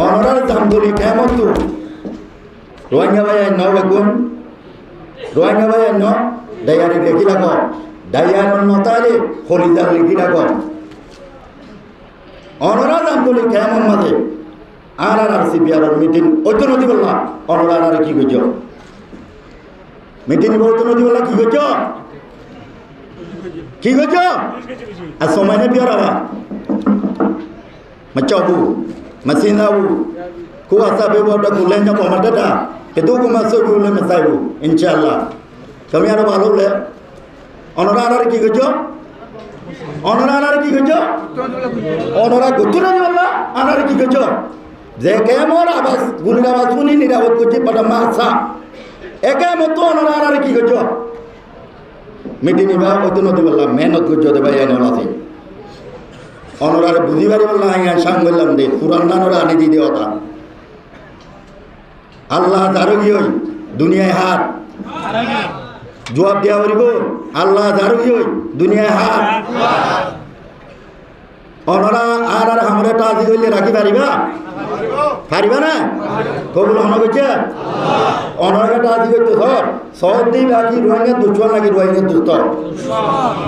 অনরার জামতলি কেমন তো রোহিঙ্গা ভাই ন বেগুন রোহিঙ্গা ভাই ন ডায়ারি লেখি রাখো ডায়ার নতালে হলিদার লিখি রাখো অনরা জামতলি কেমন মাঝে আর সিপিআর মিটিং ঐক্য নদী বললাম অনরা আর কি করছ মিটিং ঐক্য নদী বললাম কি করছ কি করছ আর সময় নেই বিয়ার আবার Macabu, masih tahu, kuasa beberapa bulan yang pemerintah dah, itu aku masuk dulu mesaibu, insyaallah. Kami ada malu le, orang ki kerja, orang ki kerja, orang kucing ni mana, orang ki kerja. Jika mora abas, guru abas pun ini dah kucing pada masa, eka moto orang ki kerja. Meeting ni bawa itu nanti malam, menot kerja tu bayar orang sih. অনরার বুঝিবারি বললাম আমি সাং বললাম দে পুরান নানরা আনি দিতে হতা আল্লাহ যারো কি হই দুনিয়ায় হাত জবাব দেওয়া পারিব আল্লাহ যারো কি হই দুনিয়ায় হাত অনরা আর আমরা টাজি হইলে রাখি পারিবা পারিবা না কবুল হন কইছে অনরা টাজি হইতে ধর সৌদি বাকি রোহিঙ্গা দুশ্মন নাকি রোহিঙ্গা দুষ্ট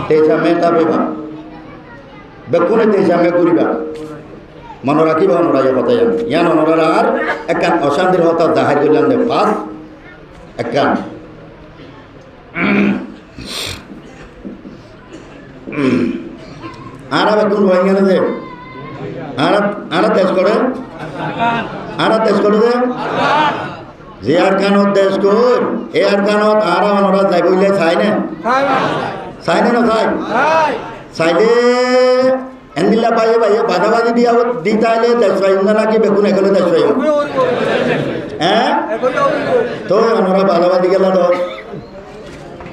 তেজা মেটা বেবা বেকুনে দেশে আমি করিবা মনে রাখিবা অনরা কথা জানি ইয়ান অনরা আর একান অশান্তির হতা জাহির করলাম যে পাঁচ একান আর বেকুন রোহিঙ্গা না যে আর দেশ করে আর দেশ করে যে আর কানত দেশ কর এ আর কানত আর অনরা যাই বললে চাই না চাই না চাই চাইলে এন্দিল্লা পাইয়ে পাইয়ে বাধাবাধি দিয়া দি তাইলে দেশ পাইম না নাকি বেগুন এগুলো দেশ পাইম হ্যাঁ তো আমরা বাধাবাধি গেল তো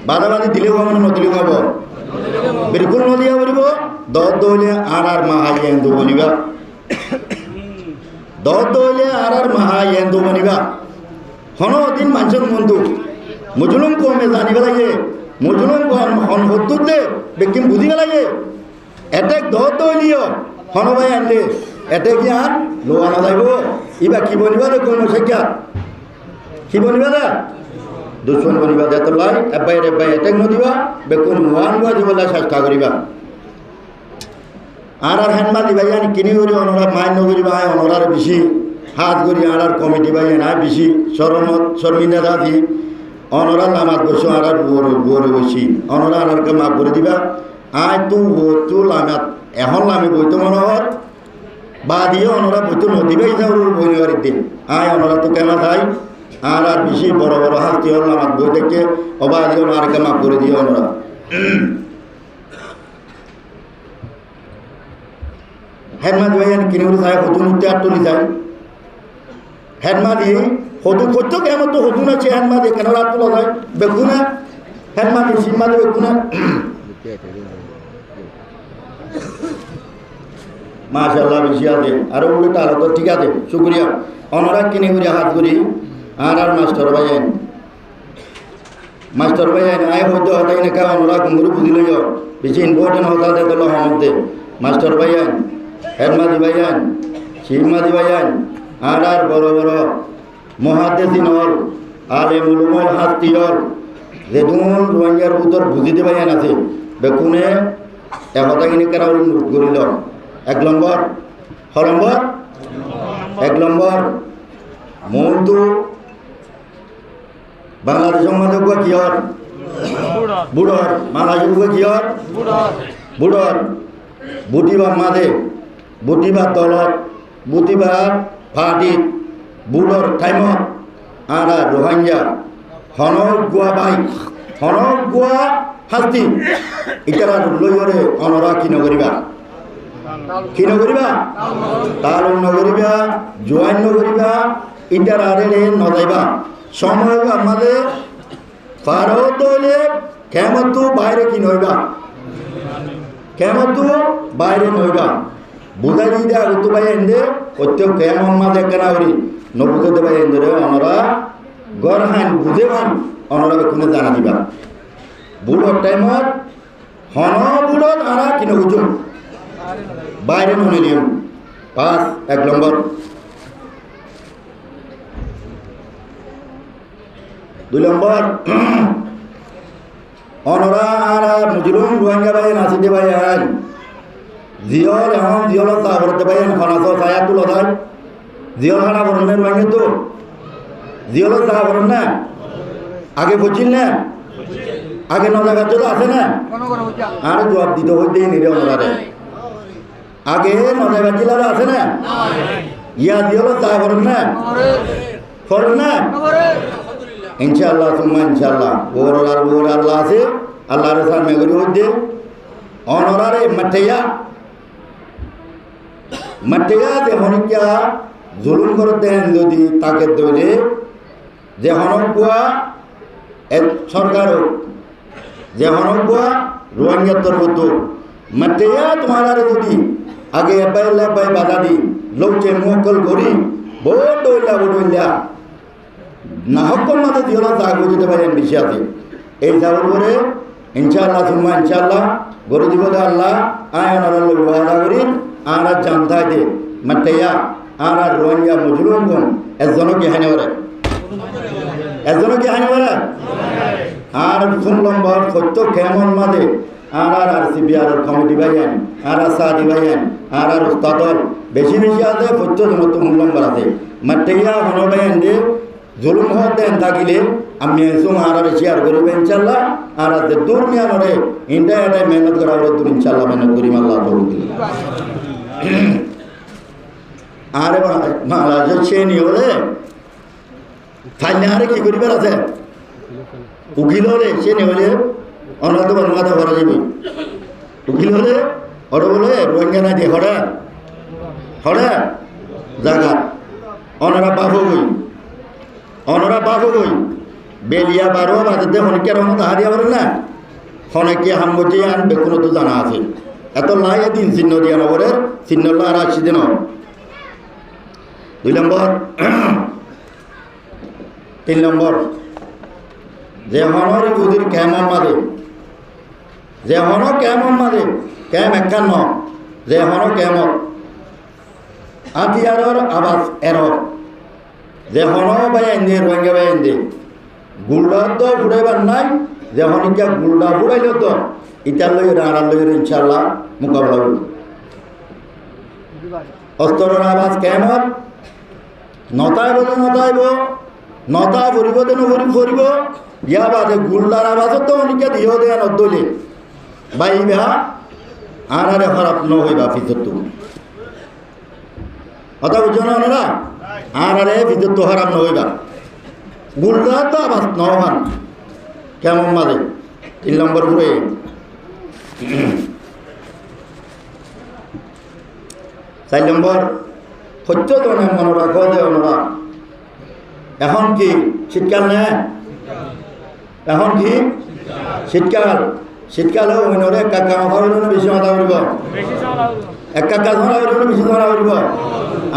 বাধাবাধি দিলেও আমার নদীলেও হব বিলকুল নদীয়া বলিব দৌলে আর মাহাই এন্দু বলিবা দৌলে আর মাহাই এন্দু বলিবা হন দিন মানুষের মন্দু মুজলুম কমে জানিবে লাগে মুজলুম হন হদ্দুর দে বেকিম বুঝিবে লাগে এটেক দৌলিও হন ভাই আনলে এটে কি আর লোয়া না যাইব ইবা কি বলিবা রে কোন শিক্ষা কি বলিবা রে দুশ্মন বলিবা দে তো লাই এবাই এটেক নদিবা বেকুন ওয়ান গা দিবলা চেষ্টা করিবা আর হেনমা দিবা জানি কিনি করি অনরা মাইন নগরিবা অনরার বেশি হাত করি আর কমিটি বাই না বেশি শর্মিন্দা দাদি অনরা লামাত বসো আর বুয়ারে বসি অনরা আনারকে মাপ করে দিবা আয় তু লামাত এখন লামি বইতো মনে হর বা দিয়ে অনরা বইতো নদীবাই যাও বইনিবারের দিন আয় অনরা তো কেমন থাই আর বেশি বড় বড় হাতি হল লামাত বই থেকে অবা দিয়ে আনারকে মাপ করে দিয়ে অনরা হেনমা দিয়ে কিনে করে যায় হতুন উঠতে আর তুলি যায় হেনমা দিয়ে হদু করতো কেমন তো হদু না সে হেনমা দিয়ে কেন রাত তোলা যায় বেগুনা হেনমা দিয়ে সিনমা দিয়ে বেগুনা মাশাআল্লাহ বেশি আছে আর উল্টা আলো তো ঠিক আছে শুক্রিয়া অনরা কিনে করে হাত করি আর মাস্টার ভাই আয় হইতে হতাই না কেন অনরা কুমুরু বুঝিল বেশি ইম্পর্টেন্ট হতা দে তোলা হমতে মাস্টার ভাই হেনমাদি ভাই সিনমাদি ভাই আর বড় বড় মহাদেশিন হল আলে মুলুমল হাতি হল যেদুন রোহিঙ্গার ভিতর বুঝিতে পাইয়ান আছে বেকুনে একতাখিনি কেরা নোট করিল এক নম্বর এক নম্বর মূলটো বাংলাদেশের মাঝে কি হর বুড়র বাংলাদেশের কি হর বুড়র বুটিবার মাঝে বুটিবার দলত বুটিবার ফাটি বুড়র টাইমত আর রোহিঙ্গা হনক গোয়া বাইক হনক গোয়া হাস্তি ইটারা লইরে অনরা কি নগরিবা তাল নগরিবা জোয়ান নগরিবা ইটারা রে নজাইবা সময় আমাদের ফারত হইলে কেমতো বাইরে কি নইবা কেমতো বাইরে নইবা বুঝাই দিতে আগত ভাই এনে অত্য কেমন মাঝে কেনা করি নবুঝতে ভাই এনে রে অনরা গড় হান বুঝে হান অনরা বেকুনে জানা দিবা বুড়োর টাইমত হন বুড়ত আরা কিনে বুঝুন বাইরে ননিলিম পাঁচ এক নম্বর 2 নম্বর অনরা আর মুজলুম রোহিঙ্গা ভাই নাসিদে ভাই আইন জিয়ল এখন জিয়ল তাহরতে ভাই খানা তো ছায়া তুলো দাই জিয়ল খানা করেন না রোহিঙ্গা তো জিয়ল তাহা করেন না আগে বুঝিন না আগে নজাগাত তো আছে না আর জবাব দিতে হইতে নিরে অনরারে আগে নজাগাত জেলার আছে না ইয়া জিয়ল তাহা করেন না ইনশাআল্লাহ সুম্মা ইনশাআল্লাহ ওর আল্লাহ আছে আল্লাহর সামনে মেগরি হইতে অনরারে মাটিয়া যে হনিকা জুলুম করতেন যদি তাকে দলে যে হনকুয়া সরকার যে হনকুয়া রোহিঙ্গার তরফ মাটিয়া তোমার যদি আগে এবাই বাধা দি লোককে মোকল করি বড়ইলা না হকম মাঝে দিওলা তা বুঝতে পারেন বেশি আছে এই যাওয়ার পরে ইনশাআল্লাহ সুম্মা ইনশাআল্লাহ গরু দিব আল্লাহ আয়ন আল্লাহ ওয়াদা করি আর জানতাই দে মাটিয়া আর রোহিঙ্গা মুজলুম কোন একজনকে হানি ওরে আর শুনলাম বল সত্য কেমন মাঝে আর সিবিআর কমিটি ভাইয়েন আর সাদি ভাইয়েন আর উস্তাদর বেশি আছে সত্য জমত মূল্যম বাড়াতে মাটিয়া হন ভাইয়েন দে জুলুম হতেন থাকিলে আমি আর শেয়ার করবো ইনশাল্লাহ আর দূর মিয়া নরে ইন্ডিয়া মেহনত করা দূর ইনশাল্লাহ মেহনত করি আল্লাহ আরে মহারাজ সে নি হলে ফাইলে আরে কি করিবার আছে উকিল হলে সে নি হলে অনাথ মাথা ভরা যাবে উকিল হলে ওরা বলে রোহিঙ্গা না দিয়ে হরে জায়গা অনারা বাবু বেলিয়া বারো বাজে হনিকের মতো হারিয়া পারেন না হনেকে হামগতি আন বেকুনো তো জানা আছে এত লাই দিন চিহ্ন দিয়া নগরের চিহ্ন আর 80 দিন 2 নম্বর 3 নম্বর যে হনর বুদির কেমন মাদে কেম একান্ন যে হন কেমন আতিয়ারর আবাস এরর যে হন বাইন দিয়ে রোহিঙ্গা বাইন দিয়ে গুল্ডা তো ফুড়াইবার নাই যে হনিকা গুল্ডা ফুড়াইল তো ইটার লই আর লই ইনশাআল্লাহ মোকাবেলা করব অস্তরের আওয়াজ কেমন নতা ফুরিব দেন ফুরিব ইয়া বাদে গুল্ডার আওয়াজ তো হনিকা দিও দেন অদলে বাইবা আনারে খারাপ ন হইবা ফিতর তো কথা বুঝো না ওনারা আনারে ফিতর তো খারাপ ন হইবা গুল্ডা তো আবাস নহন কেমন মাঝে 3 নম্বর ঘুরে 4 নম্বর সত্য তো না মনে রাখো যে ওনারা এখন কি শীতকাল না এখন কি শীতকাল ওইনরে কাকা মাথা হইল না বেশি মাথা হইব এক কাকা ধরা হইল না বেশি ধরা হইব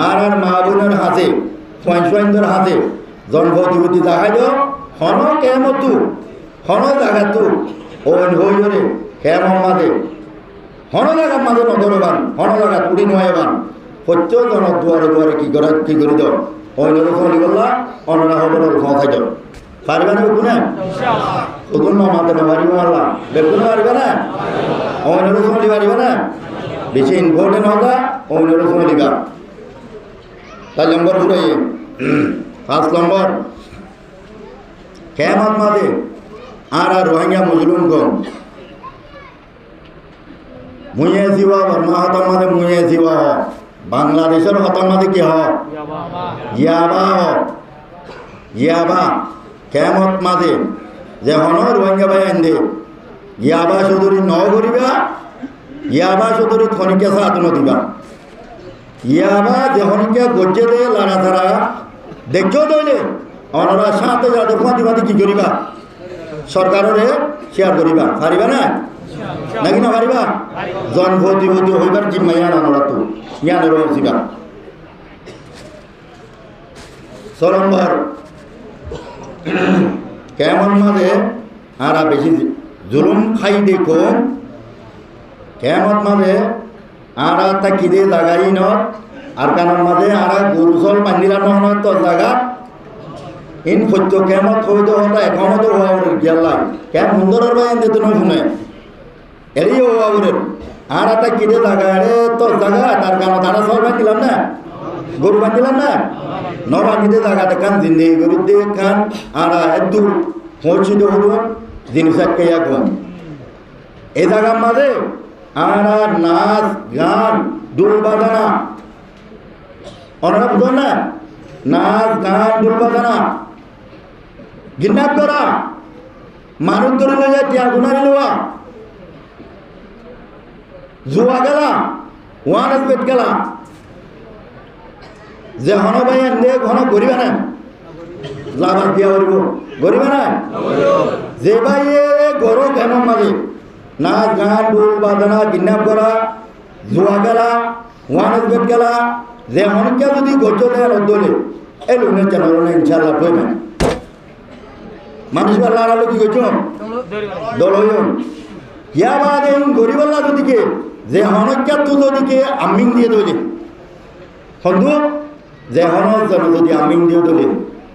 আর মা বোনের হাতে সোয়াইনদের হাতে জন্মভূতি দেখাই দিও হন কেমতু হন জায়গাতু ওইন হইরে কেমন মাঝে হন জায়গার মাঝে নদরবান হন জায়গা তুড়ি নয়বান সত্য জন দুয়ারে কি করে দাও ওইনরে চলি গলা অনরা হবর খাই দাও পারবে না বেকুনে ওগুন মামাতে পারিব আল্লাহ বেকুনে পারবে না ওইনরে চলি পারিবে না বেশি ইম্পর্টেন্ট হতা ওইনরে চলিবা 4 নম্বর ঘুরে 5 নম্বর কেমন মাঝে আর রোহিঙ্গা মুজলুম কম মুয়ে জিওয়া বর্মা হতার মাঝে মুয়ে জিওয়া হ বাংলাদেশের হতার মাঝে কি হ ইয়াবা কেমত মাঝে যে হন রোহিঙ্গা ভাই আনদে ইয়াবা চৌধুরী ন করিবা ইয়াবা চৌধুরী খনিকে সাহায্য দিবা ইয়াবা যে হনিকে গজ্জে দে লাড়া ছাড়া দেখেও দইলে অনরা সাথে যাতে ফাঁতি কি করিবা সরকারে শেয়ার করিবা পারিবা না নাকি না পারিবা জনভূতি হইবার জিম্মাইয়া অনরা তো ইয়ানের হইবা 6 নম্বর কেমন মাঝে আর বেশি জুলুম খাই দেখো কেমন মাঝে আর তাকি দে জাগাই ন আর কারণ মাঝে আর গরু চল বান্ধিলা নহন তো জায়গা ইন সত্য কেমত হইতে হতা একমত হওয়া গেল্লা কেন সুন্দরের ভাই এনে তো শুনে এরই হওয়া আর একটা কিনে জায়গা আরে তোর জায়গা তার কারণ তারা সব বাঁধিলাম না গরু বাঁধিলাম না ন বাঁধিতে জায়গাতে কান জিন্দগি গরুর দিয়ে খান আর একদূর পৌঁছিতে হলো জিনিস একটা এখন এই জায়গার মাঝে আর নাচ গান ডোল বাজানা ওনারা বুঝো না নাচ গান ডোল বাজানা কিডন্যাপ করা মানুষ ধরে নিয়ে যায় টিয়া গুনারি নেওয়া জুয়া গেলা ওয়ান পেট গেলা যে হন ভাই এনে ঘন গরিবা না লাভ দিয়া করিব গরিবা না যে ভাই গরু কেমন মাঝে নাচ গান ডোল বাজানা কিডন্যাপ করা জুয়া গেলা ওয়ান পেট গেলা যে হনকে যদি গজ্জ দেয় দলে এই লোনের চ্যানেল ইনশাল্লাহ কইবে মানুষ আল্লাহ আলো কি করছ দল ইয়া বাদে গরিব আল্লাহ যদিকে যে হনকা তু যদিকে আমিং দিয়ে দলে সন্ধু যে হনক জন যদি আমিং দিয়ে দলে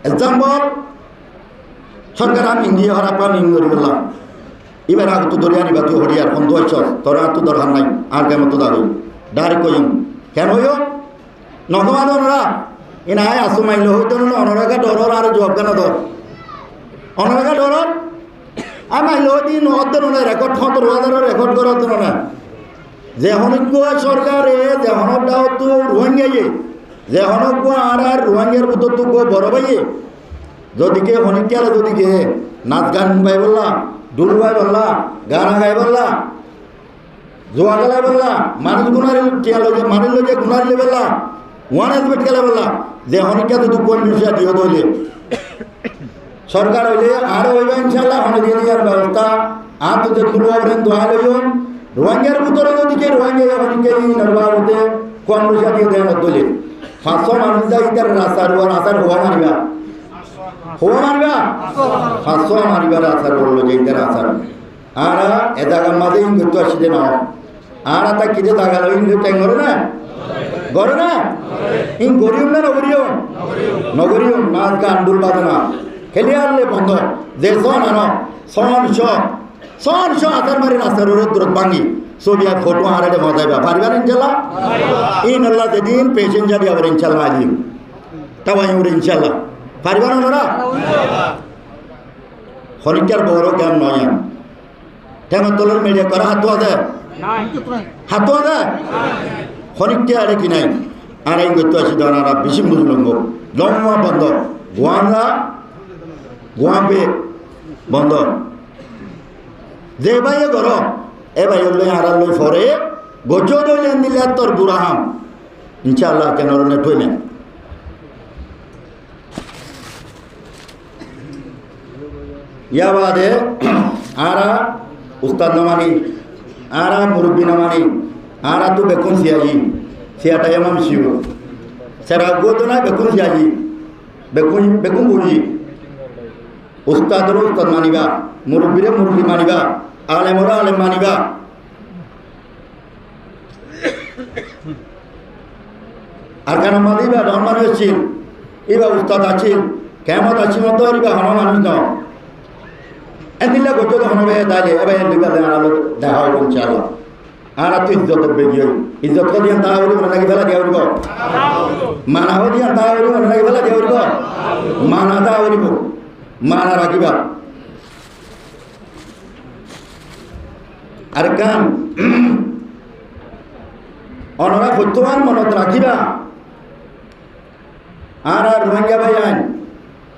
এক্সাম্পল সরকার আমিং দিয়ে হরাপা মিং গরিব আল্লাহ এবার আগে তো দরিয়া নিবা তুই হরিয়ার বন্ধু হইছ তোর আর তো দরকার নাই আর কেমন তো দাঁড়াই ডাইরেক্ট কইম কেন হইও নকমাদ ওনারা এ নাই আসু মাইল হইতো না অনরাগা ডর আর জবাব কেন ধর অনরাগা ডর আর মাইল দিন অর্ধন রেকর্ড 17,000 রেকর্ড করা হতো না যে হনক সরকারে যে হনকটাও তো রোহিঙ্গাইয়ে যে হনক আর রোহিঙ্গার ভিতর তো বড় ভাইয়ে যদিকে হনিকালে যদিকে নাচ গান পাই বললা ডুল পাই বললা গানা গাই বললা জোয়া গেলাই বললা মানুষ গুনারি মানুষ লোকে গুনারিলে বললা ওয়ান পেট গেলে বললা যে হনিকা তো কোন বিষয় দিয়ে হইলে সরকার হইলে আরো হইবে ইনশাল্লাহ হনে দিয়ে দেওয়ার ব্যবস্থা আর তো যে খুলব দোয়া লইম রোহিঙ্গার ভিতরে যদিকে রোহিঙ্গা হনিকে নরবা হতে কোন বিষয় দিয়ে দেয় দলে 500 মানুষ যাই তার রাস্তার হওয়া মারিবা 500 মারিবার আসার বললো যে ইতার আসার আর এ জায়গার মাঝে ইংরেজ আসিতে না আর তা কিনে জায়গা ইংরেজ টাইম করে না ইং গরিব না নগরিয়ম নাচ গান ডুল বাজনা খেলে আনলে বন্ধ যে সন আনো সন আসার মারি রাস্তার দূরত ভাঙি ছবি আর ফটো আরে মজাইবা পারিবার ইনশাল্লাহ ইন আল্লাহ যেদিন প্যাসেঞ্জার আবার ইনশাল্লাহ আজিম তাই ইনশাল্লাহ পারিবার ওনারা হরিকার বড় জ্ঞান নয় ঠেঙর তলের মেয়ে করা হাত আছে হরিককে আরে কি নাই আর এই করতে আসি ধরারা বেশি বুঝলঙ্গ লম্বা বন্ধ গোয়াপে বন্ধ যে ভাইয়ে ঘর এ ভাই লই হারার লই ফরে গজ দইলেন দিলে তোর বুড়াহাম ইনশাআল্লাহ কেন ঠইলেন ইয়া বাদে আরা উস্তাদ নামানি আরা মুরব্বী নামানি আরা তো বেকুন সিয়াটা এমাম শিব সেরা গোতো না বেকুন সিয়াজি বেকুন বুড়ি উস্তাদরও উস্তাদ মানিবা মুরব্বীরে মুরব্বী মানিবা আলেমরা আলেম মানিবা আর কেন মানিবা ডন মানুষ ছিল এবার উস্তাদ আছিল কেমত আছি মতো এবার হন মানুষ ন এদিলে গোটো হনবে তাইলে এবার এদিকে দেখা হইব ইনশাআল্লাহ আর তো ইজ্জত বেগি হই ইজ্জত কো দিয়ান তাহা হইব নাকি ফেলা দিয়া হইব মানা হো দিয়ান তাহা হইব নাকি ফেলা দিয়া হইব মানা দা হইব মানা রাখিবা আর কান অনরা বর্তমান মনত রাখিবা আর রোহিঙ্গা ভাই আইন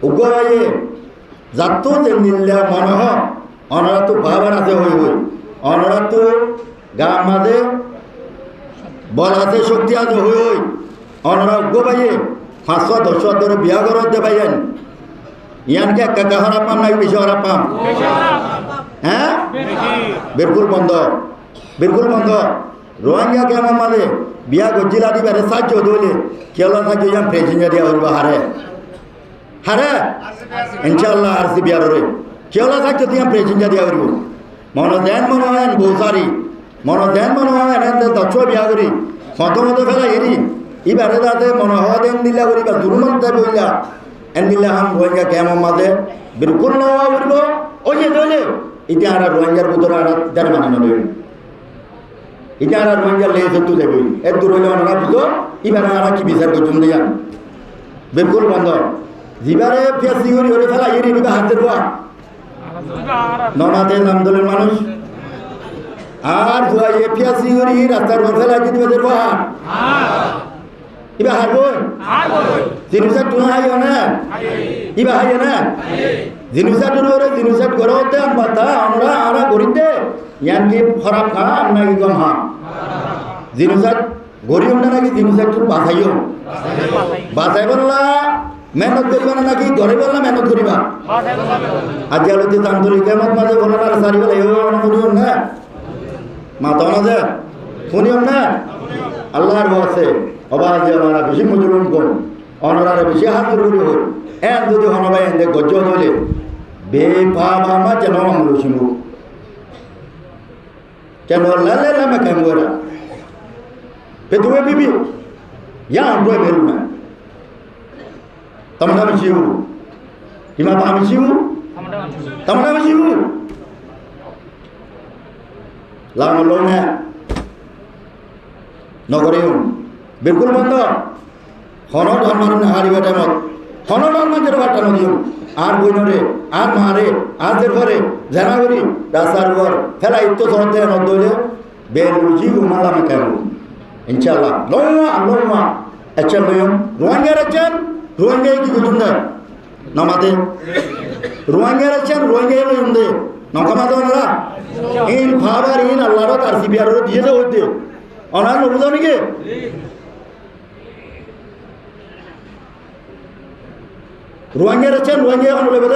উগ্র ভাইয়ে যাতো যে নিল্লা মনে হ অনরা তো বাবার আছে হই অনরা তো গা মাঝে বল আছে শক্তি আছে হই অনরা উগ্র ভাইয়ে 500-10 ধরে বিয়া করতে পাইয়েন ইয়ানকে একা হরা পাম নাকি বেশি হরা পাম হ্যাঁ বিলকুল বন্ধ রোহিঙ্গা কেমন মানে বিয়া গজিলা দিবারে সাহায্য দইলে কেলা সাহায্য ইয়ান প্রেসিডেন্ট দিয়া হইব হারে ইনশাআল্লাহ আর সি বিয়ার রে কেলা সাহায্য দিয়া প্রেসিডেন্ট দিয়া হইব মনোদেন মনোয়ন বহুসারি মনোদেন মনোয়ন এনে দচ্ছ বিয়া করি মতো ফেলা হেরি এবারে যাতে মনোহদেন দিলা করি বা দুর্মন্তে বইলা দিলে হাম রোহিঙ্গা কেমন মাঝে বিলকুল নওয়া বলব ওই যে দলে এটা আর রোহিঙ্গার ভিতরে আর যারা মানে নয় এটা আর রোহিঙ্গা লেগে তুই যাবি এর দূর হইলে ওনারা বুঝো এবার আর কি বিচার করছেন দিয়ান বিলকুল বন্ধ জিবারে পেঁয়াজি করি হলে ফেলা এর নিবে হাত দেবো নমাতে নামদলের মানুষ আর জুয়া এ পেঁয়াজি করি রাস্তার উপর ফেলা দিতে দেবো ইবা হারবো জিনিসটা টুনা হাইও না ইবা হাইও না জিনিসটা টুরে জিনিসটা করতে বাতা আমরা আরা করিতে ইয়ান কি খারাপ খাম নাকি কম হাম জিনিসটা গরিব না নাকি জিনিসটা একটু বাঁচাইও বাঁচাই বললা মেহনত করিবা না নাকি ঘরে বললা মেহনত করিবা আজ আলোতে তান্তরিক কেমন মাঝে বলো না সারি বলে শুনিও না মাতা না যে শুনিও না আল্লাহর আছে অবাজ আমরা বেশি মজুরুন কোন অনরারে বেশি হাত জরুরি হল এন যদি হনবাই এন গজ্জ হইলে বেপাবা মা যেন আমলো শুনবো কেন লালে লামা কেন ওরা পেতুয়ে বিবি ইয়া আমরো বেলু না তোমরা মিছিউ ইমা পা মিছিউ তোমরা মিছিউ লাম লোনা নগরেও বিলকুল বন্ধ হন ধর্মের হারিবা টাইমত হন ধর্মের বাটানো দিও আর বইনরে আর মারে আজের ঘরে জানাগরি রাস্তার ঘর ফেলা ইত্য ধরতে নদলে বেল রুজি উমালামে কেন ইনশাআল্লাহ লম্মা লম্মা আচ্ছা লয়ম রোহিঙ্গার আছেন রোহিঙ্গায় কি করুন না নামাতে রোহিঙ্গার আছেন রোহিঙ্গায় লয়ম দে নকামাতে ওনারা ইন ফাবার ইন আল্লাহর তার সিবিআর দিয়ে যাও হইতে অনার নবুদাও নাকি রোহিঙ্গার আছেন রোহিঙ্গা এখন বলে বোধ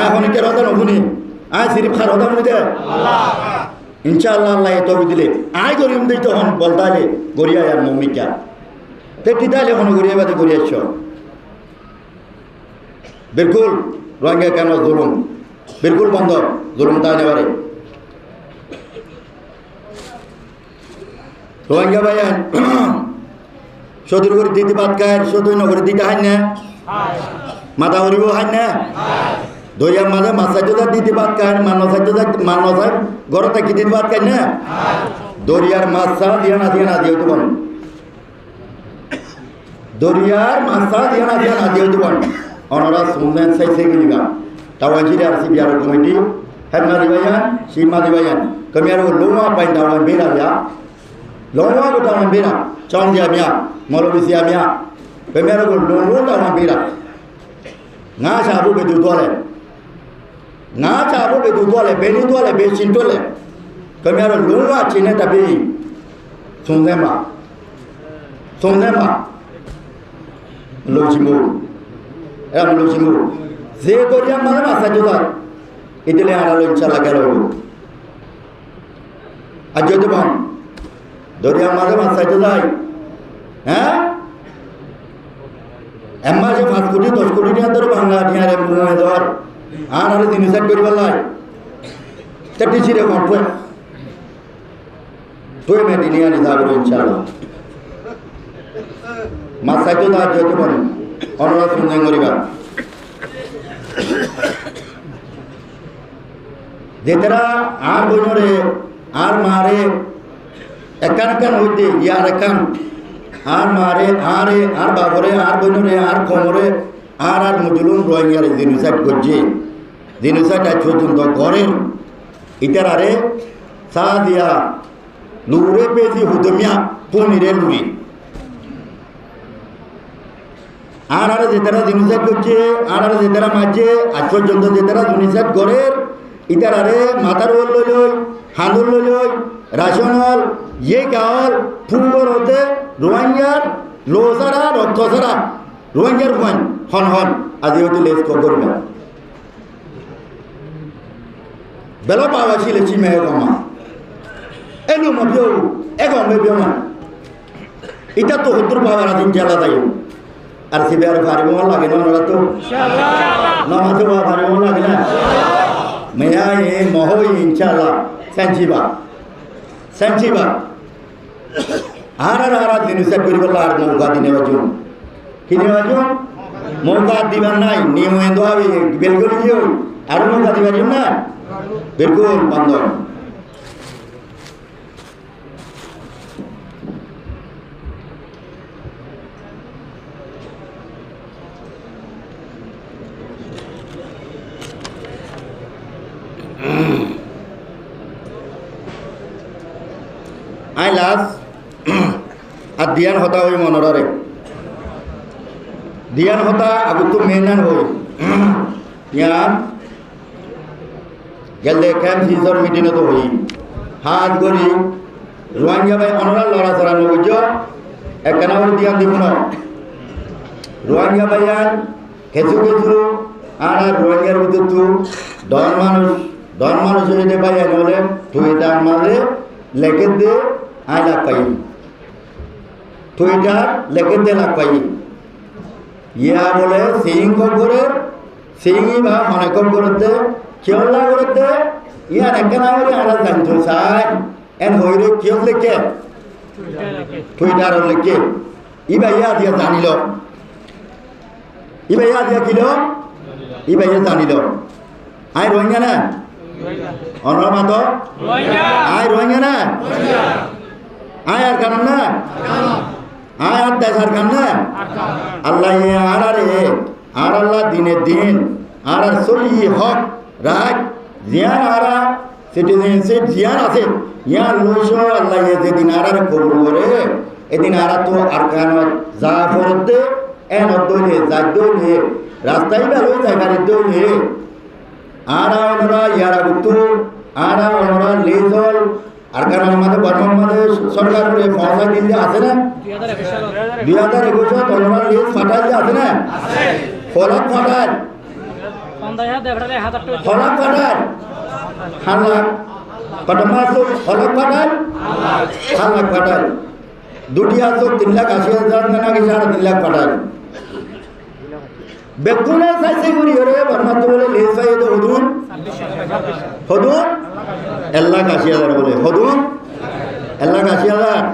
এখন কে হতা নবুনি সিরিফ খার হতা মনে দে ইনশাআল্লাহ আল্লাহ তবে দিলে আয় গরিম দিই তখন বলতালে গড়িয়া আর মমিকা তেটি তাইলে এখন গড়িয়া বাদে গড়িয়াছ বিলকুল রোহিঙ্গা কেন জুলুম বিলকুল বন্ধ জুলুম তা নেবারে রোহিঙ্গা ভাইয়ান সদুর করে দিতে বাদ খায় সদুর নগরে দিতে হাই না মাথা হরিব হাই না দরিয়ার মাঝে মাছাইতে দিতে বাদ খায় মানসাই ঘর থাকি দিতে বাদ খায় না দরিয়ার মাছা দিয়া না দিয়ে তো বল দরিয়ার মাছা দিয়া না দিয়ে তো বল অনরা শুনলেন চাইছে গিলিগা টাওয়ান জিরে আর সিবিআর কমিটি হেমনা দিবাইয়ান সীমা দিবাইয়ান কমিয়ার লোমা পাইন টাওয়ান বেরা যা লঙ্গা ko taman bera chong dia mia molo bisia mia be mera ko longo taman bera nga cha bu be du to le nga cha bu be du to le be ni to le be chin to le ko mera longa chin ne ta be song ma lo chimu lo chimu ze ko dia ma ma sa jo da idile ara lo inshallah gelo ajo de bang দরিয়ার মাঝে মাছ চাইতে যায় হ্যাঁ Emma যে 5 কোটি 10 কোটি টাকা ধরে বাংলা টিয়ারে মুয়ে দেওয়ার আর আরে দিন সেট করি বললাই চাটি ছিড়ে কন্ট্রো তুই মে দিনিয়া নি যাবে ইনশাআল্লাহ মাছ চাইতে যায় যেতে পারে অনুরোধ শুনলেন করিবা যেতেরা আর বইনরে আর মারে একান হইতে ইয়ার একান আর মারে আরে আর বাবরে আর বইনরে আর কমরে আর মুজলুম রোহিঙ্গার জিনিসাইড করছে জিনিসাইড পর্যন্ত ঘরের ইটার আরে চা দিয়া লুরে পেয়েছি হুদমিয়া পনিরে লুরি আর যেতারা জিনিসাইড করছে আর যেতারা মাঝে আজ পর্যন্ত যেতারা জিনিসাইড ঘরের ইটার আরে মাথার ওল লই হাঁদুর লই রাশনল ইয়ে গাওয়াল ফুলর হতে রোহিঙ্গার লো সারা রক্ত সারা রোহিঙ্গার হন আজি হতে লেস করবে বেলা পাওয়া ছিল চিমে গমা এলো মাপিও এগম বেবিও না এটা তো হতুর পাওয়ার দিন জ্বালা যাই আর সিবে আর ভারি মন লাগে না ওরা তো না মাঝে ভারি মন লাগে না মেয়া এ মহই ইনশাআল্লাহ সেঞ্চিবা আর জিনিস করি বললো আর নৌকা দিনে বাজুন কি নিয়ে বাজুন মৌকা দিবার নাই নিয়ম এনে হবে বিলকুল কি আর মৌকা দিবার না বিলকুল বন্ধ আই লাস্ট আর দিয়ান হতা হই মনরে দিয়ান হতা আগতো মেনান হই ইয়ান গেলে ক্যাম্প সিজর মিটিং তো হই হাত গরি রোহিঙ্গা ভাই অনরা লড়া চড়া নবুজ একখানা করে দিয়ান দিব না রোহিঙ্গা ভাইয়ান কিছু কিছু আর রোহিঙ্গার ভিতর তো ডন মানুষ যদি ভাই হলে তুই তার মাঝে লেখে দে আয় লাগ পাই টুইটার লেখে দে লাগ পাই ইয়া বলে সিং করে সিংই বা অনেক করতে কেউলা করতে ইয়ার একখানা করে আমরা জানতো স্যার এন হইরে কেউ লেখে টুইটার লেখে ই ভাইয়া দিয়া জানিল ই ভাইয়া দিয়া কিল ই ভাইয়া জানিল আয় রোহিঙ্গা না অনর মাত আয় রোহিঙ্গা না আয় আর কারণ না আয় আর দেখার কারণ না আল্লাহ আর আর আল্লাহ দিনের দিন আর চলি হক রাখ জিয়ান আরা সিটিজেনশিপ জিয়ান আছে ইয়ার লইস আল্লাহ যেদিন আর কবুল করে এদিন আর তো আর কারণ যা ফরতে এন দইলে যা দইলে রাস্তায় বেরোয় জায়গার দইলে আর আমরা ইয়ারা গুতু আর আমরা লেজল আর কারণ আমাদের বর্তমান মাঝে সরকার পয়সা দিলে আছে না 2021 তোমরা লেজ ফাটাই আছে না ফলক ফাটাই ফলক ফাটাই হালাক কটমাস ফলক ফাটাই হালাক ফাটাই দুটি আসো 3,80,000 টাকা কি 3.5 ফাটাই বেগুনে সাইসে করি রে বর্মাতে বলে লেজ পাই তো হদুন হদুন 1,80,000 বলে হদুন 1,80,000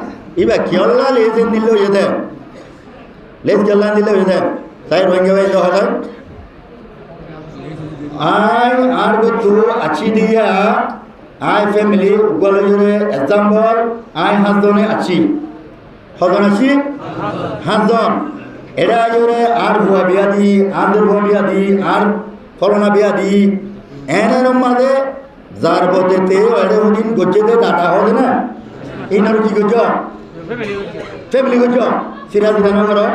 ইবা কিয়ল্লা লেজ দিল হইতে লেজ কেল্লা দিলে হইতে তাই রোহিঙ্গা ভাই তো হয় আই আর গতু আছি দিয়া আই ফ্যামিলি গলে জুড়ে এক্সাম্পল আই হাজনে আছি হজন আছি হাজন এরা জোরে আর ভুয়া বিয়া দি আর ভুয়া বিয়া দি আর করোনা বিয়া দি এনের মাঝে যার বদেতে এড়ে হদিন গজ্জেতে ডাটা হবে না এই নাম কি গজ্জ ফ্যামিলি গজ্জ সিরাজ জানা করো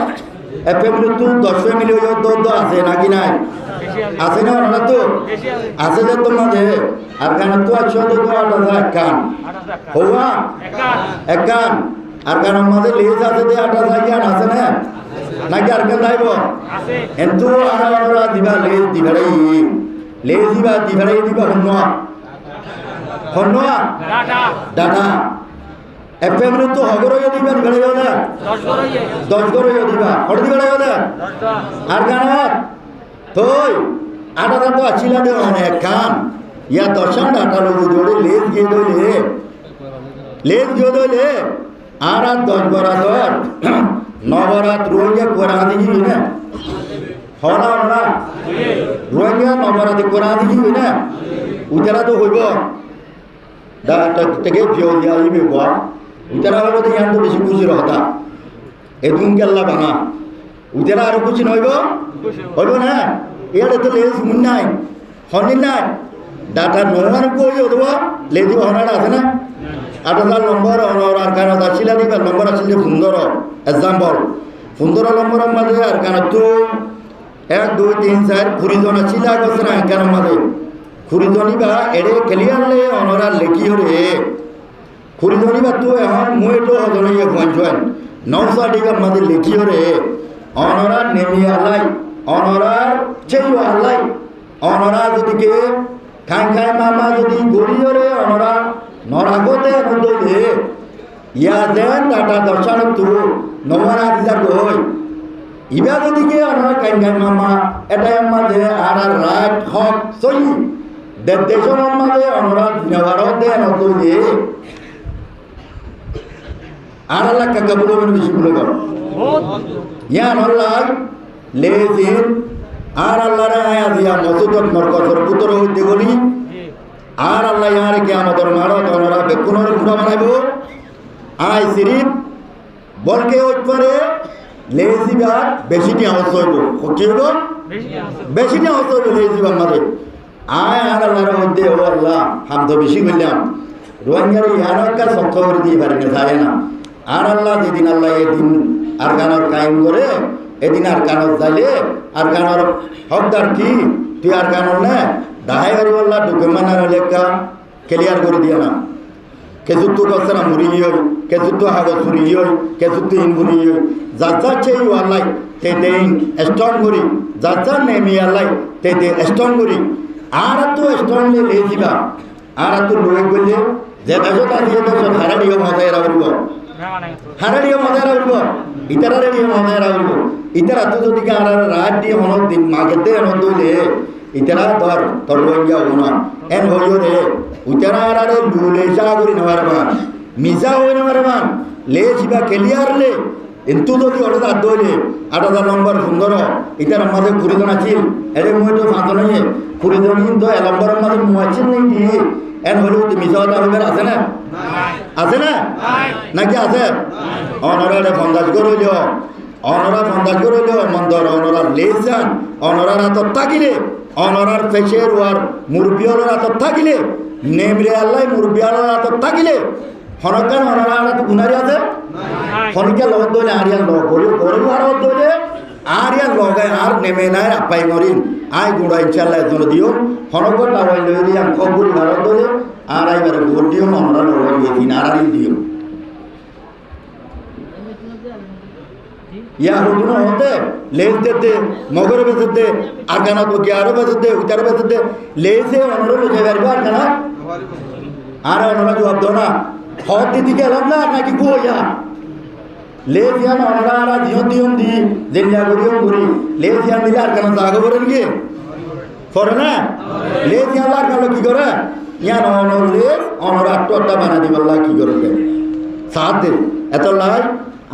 ফ্যামিলি তো 10 ফ্যামিলি হয়ে তো আছে নাকি নাই আছে না ওরা তো আছে যে তোমাদের আর কেন তো আছে তো এক কান হওয়া এক কান আর কেন মাঝে লেজ আছে যে 8,000 আছে না নাকি আর কেন যাইব কিন্তু আমরা দিবা লেজ দিবাই লেজ দিবাই দিবা হন্য ডাটা ফ্যামিলি তো হগর দিবেন বেড়ে যাও না 10 গড় দিবা হর দিবা না আর কেন তুই 8,000 তো আছিলা দে অনেক কান ইয়া 10 ডাটা লোক জোড়ে লেজ গিয়ে দইলে আর 10 বরাতর নবরাত রোহিঙ্গা কোরআন দিবি না হলা না রোহিঙ্গা নবরাত কোরআন দিবি না উতারা তো হইব থেকে ভিও দিয়া দিবি গো উতারা হলো তো ইয়ান তো বেশি খুশি রহতা এদুন কেল্লা বানা উতারা আরো খুশি নইব হইব না ইয়ারে তো লেজ মুন নাই হনি নাই ডাটা নোমান কই হইব লেজি হনাটা আছে না 8,000 নম্বর অনর আর কারণ আসিলা দিবা নম্বর আসলে 15 এক্সাম্পল 15 নম্বরের মাঝে আর কারণ তো 1 2 3 4 কুড়িজন আসিলা বছর আর কারণ মাঝে কুড়িজনই বা এড়ে ক্লিয়ারলে অনরা লেখি হরে কুড়িজনই বা তো এখন মই তো হজনইয়ে পঞ্চন 900 টাকা মাঝে লেখি হরে অনরা নেমি আলাই অনরার চেয়ে আলাই অনরা যদি কে খাই মামা যদি গড়ি হরে অনরা নরাগতে নদে ইয়া দেন ডাটা দর্শন তু নমনা দিলা কই ইবা যদি কে অনরা খাই মামা এটা মাঝে আর রাত হক সই দেশের মাঝে অনরা দিনবারতে নদে আর আল্লাহ কাকা বলে বেশি বলে গো ইয়া আল্লাহ লেজিন আর আল্লাহরে আয়া দিয়া মসজিদত মরকজের পুত্র হইতে গলি আর আল্লাহ ইয়ারে কিয়ামতের মারত ওনারা বেকুনের গুড়া বানাইব আয় সিরিফ বলকে ওইপারে লেজিবা বেশি টি আওয়াজ হইব কি হইব বেশি টি আওয়াজ হইব লেজিবা মারে আয় আর আল্লাহর মধ্যে ও আল্লাহ হাম তো বেশি কইলাম রোহিঙ্গার ইয়ানকা সক্ষ করে দিয়ে পারি না যায় না আর আল্লাহ যেদিন আল্লাহ এদিন আর গানর কায়েম করে এদিন আর গানর যাইলে আর গানর হকদার কি তুই আর গানর না দাহাই গাড়ি বললা ঢুকে মানার লেখা ক্লিয়ার করে দিয়ে না কেজুত্তু কসরা মুড়ি হই কেজুত্তু হাগজ মুড়ি হই কেজুত্তু ইনগুড়ি হই যার যার চেয়ে আল্লাহ তেতে স্ট্রং করি যার যার নেমি আল্লাহ তেতে স্ট্রং করি আর তো স্ট্রং লে দিবা আর তো লোক বললে যে দেশত আছে দেশত হারাডিও মজায় রাখব হারাডিও মজায় রাখব ইতারারেডিও মজায় রাখব ইতারা তো যদি আর রাত দিয়ে হন দিন মাগেতে হন দইলে ইতারা ধর তোর রোহিঙ্গা হো না এন হইও রে ইতারা আরে লুলে যা করি নেওয়ার মান মিজা হই নেওয়ার মান লে জিবা ক্লিয়ার লে কিন্তু যদি ওটা দইলে 8000 নম্বর সুন্দর ইতার মাঝে কুড়িজন আছিল এর মই তো ফাঁতো নাই কুড়িজন কিন্তু এ নম্বরের মাঝে মুয়াচ্ছিল নাকি এন হলো মিজা হবে আছে না আছে না নাকি আছে অনরা ফন্দাজ করইল অনরা ফন্দাজ করইল মন্দর অনরা লেজান অনরা রাত তাকিলে অনরার পেশের ওয়ার মুরবিয়র রাত তাকিলে নেমরে আল্লাহ মুরবিয়র রাত তাকিলে হনকান অনরা রাত গুনারি আছে হনকে লগ দইলে আরিয়ান লগ করি করবো আর দইলে আরিয়ান লগায় আর নেমে নাই আপাই মরিন আই গুড়া ইনশাআল্লাহ জন দিও হনকর লাগাই লইলি আম খবর ভারত দইলে আর আইবারে ভোট দিও অনরা লগাই দিন আর আরি দিও या हुटू ना होते लेस देते मगर बेचते आगाना तो ग्यारह बेचते उचार बेचते ले से उन्होंने मुझे वेरिफाई करना आ रहा उन्होंने जवाब दो ना हॉट दी थी क्या लगना ना कि को या ले दिया ना उन्होंने आ रहा दियों दी जिन्या गुरी ले दिया मिला आगाना जागा बोलेंगे फौरना ले दिया लार का लोग की करे या ना उन्होंने अट्टा बना दी वल्ला की करोगे साथ दे एतलाय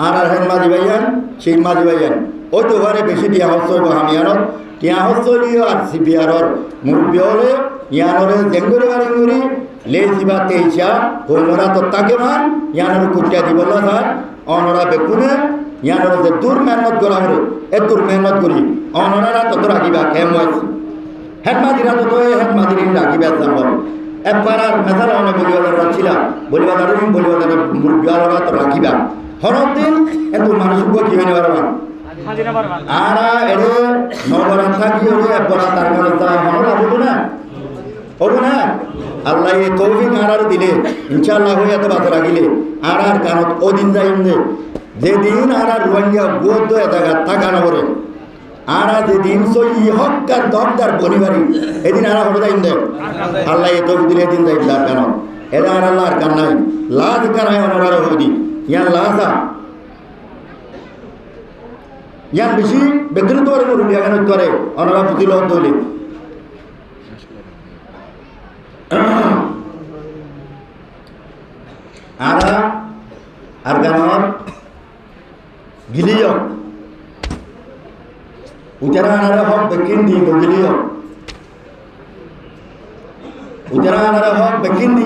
আর আর হেন মাঝি ভাইয়ান সেই মাঝি ভাইয়ান ওই তো ঘরে বেশি টিয়া হচ্ছে হামিয়ানত টিয়া হচ্ছে আর সিপিআরর মুরব্বী হলে ইয়ানরে জেঙ্গুরি বাড়িঙ্গুরি লে দিবা তেইশা হোমরা তো তাকে মান ইয়ানর কুটিয়া দিব না স্যার অনরা বেকুনে ইয়ানর যে দূর মেহনত করা হলে এ দূর মেহনত করি অনরা তত রাখিবা কেম হয়েছে হেড মাঝিরা তো হেড মাঝিরি রাখিবা যাবো একবার আর মেজাল অনেক বলিবাদার রাখছিলাম বলিবাদার মুরব্বী আলরা তো রাখিবা হরদিন এত মানুষ কি হয়ে পারবা আর এরে নবরাত্রা কি হলে একবার তার কারণে তা হলো হবো না আল্লাহ এই তৌফিক আর দিলে ইনশাআল্লাহ হয়ে এত বাত রাখিলে আর কারণ ওদিন যাইমনে যেদিন আর রোহিঙ্গা বৌদ্ধ এটা থাকা না করে আর যেদিন সই হকার দরদার বনিবারি এদিন আর হলো যাইম দে আল্লাহ এই তৌফিক দিলে এদিন যাইম তার কারণ এরা আর আল্লাহর কান নাই লাজ কানায় ওনারা হইদি yan lasa yan bisi betul tu orang rupiah kan itu orang orang putih laut tu le ada arganor giliyo ucaran ada hok bekin di giliyo ucaran ada hok bekin di